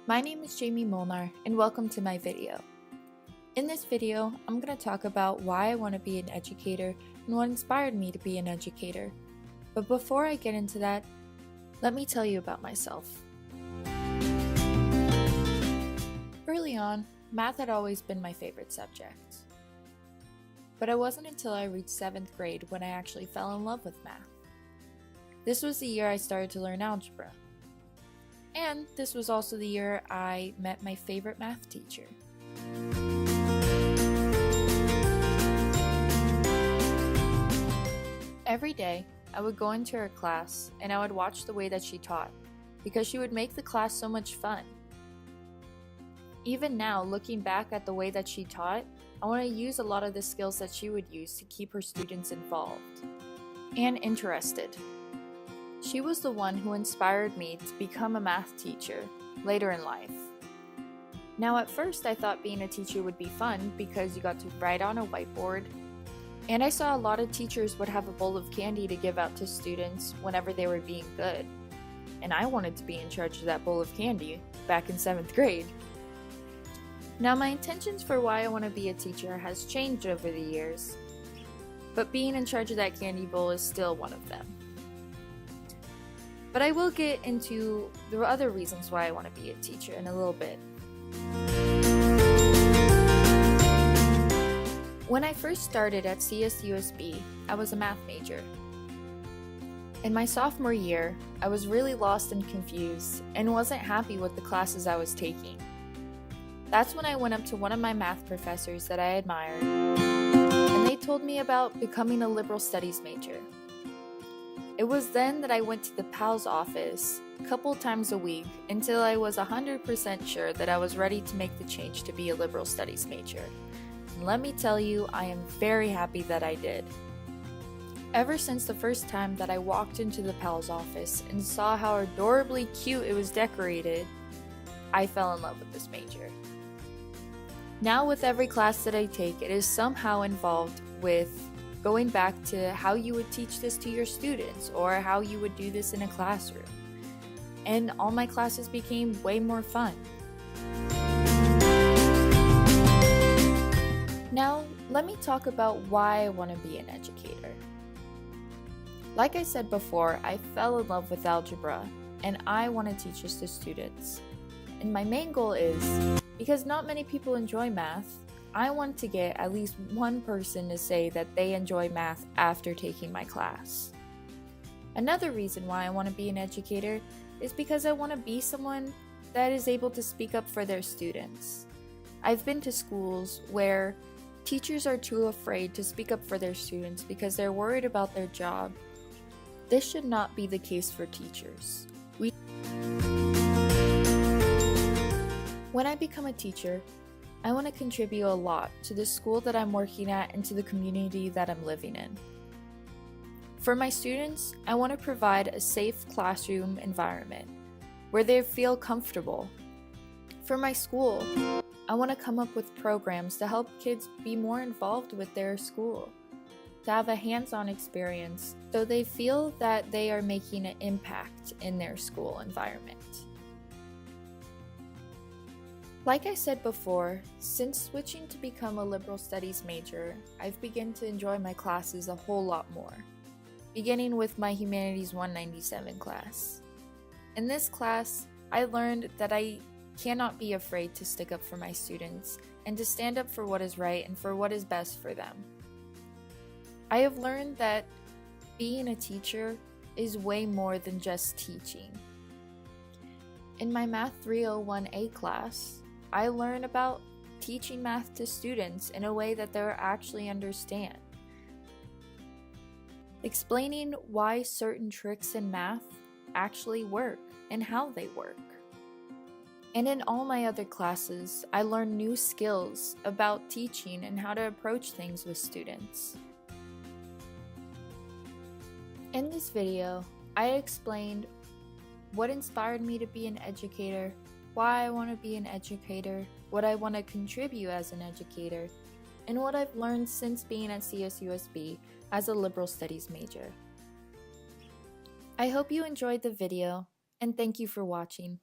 My name is Jamie Molnar and welcome to my video. In this video, I'm going to talk about why I want to be an educator and what inspired me to be an educator. But before I get into that, let me tell you about myself. Early on, math had always been my favorite subject. But it wasn't until I reached 7th grade when I actually fell in love with math. This was the year I started to learn algebra. And this was also the year I met my favorite math teacher. Every day, I would go into her class and I would watch the way that she taught, because she would make the class so much fun. Even now, looking back at the way that she taught, I want to use a lot of the skills that she would use to keep her students involved and interested. She was the one who inspired me to become a math teacher later in life. Now at first I thought being a teacher would be fun because you got to write on a whiteboard, and I saw a lot of teachers would have a bowl of candy to give out to students whenever they were being good. And I wanted to be in charge of that bowl of candy back in 7th grade. Now my intentions for why I want to be a teacher has changed over the years, but being in charge of that candy bowl is still one of them. But I will get into the other reasons why I want to be a teacher in a little bit. When I first started at CSUSB, I was a math major. In my sophomore year, I was really lost and confused and wasn't happy with the classes I was taking. That's when I went up to one of my math professors that I admired, and they told me about becoming a liberal studies major. It was then that I went to the PALS office a couple times a week until I was 100% sure that I was ready to make the change to be a liberal studies major. And let me tell you, I am very happy that I did. Ever since the first time that I walked into the PALS office and saw how adorably cute it was decorated, I fell in love with this major. Now with every class that I take, it is somehow involved with going back to how you would teach this to your students or how you would do this in a classroom. And all my classes became way more fun. Now, let me talk about why I want to be an educator. Like I said before, I fell in love with algebra and I want to teach this to students. And my main goal is, because not many people enjoy math, I want to get at least one person to say that they enjoy math after taking my class. Another reason why I want to be an educator is because I want to be someone that is able to speak up for their students. I've been to schools where teachers are too afraid to speak up for their students because they're worried about their job. This should not be the case for teachers. When I become a teacher, I want to contribute a lot to the school that I'm working at and to the community that I'm living in. For my students, I want to provide a safe classroom environment where they feel comfortable. For my school, I want to come up with programs to help kids be more involved with their school, to have a hands-on experience so they feel that they are making an impact in their school environment. Like I said before, since switching to become a liberal studies major, I've begun to enjoy my classes a whole lot more, beginning with my Humanities 197 class. In this class, I learned that I cannot be afraid to stick up for my students and to stand up for what is right and for what is best for them. I have learned that being a teacher is way more than just teaching. In my Math 301A class, I learned about teaching math to students in a way that they actually understand. Explaining why certain tricks in math actually work and how they work. And in all my other classes, I learned new skills about teaching and how to approach things with students. In this video, I explained what inspired me to be an educator, why I want to be an educator, what I want to contribute as an educator, and what I've learned since being at CSUSB as a liberal studies major. I hope you enjoyed the video, and thank you for watching.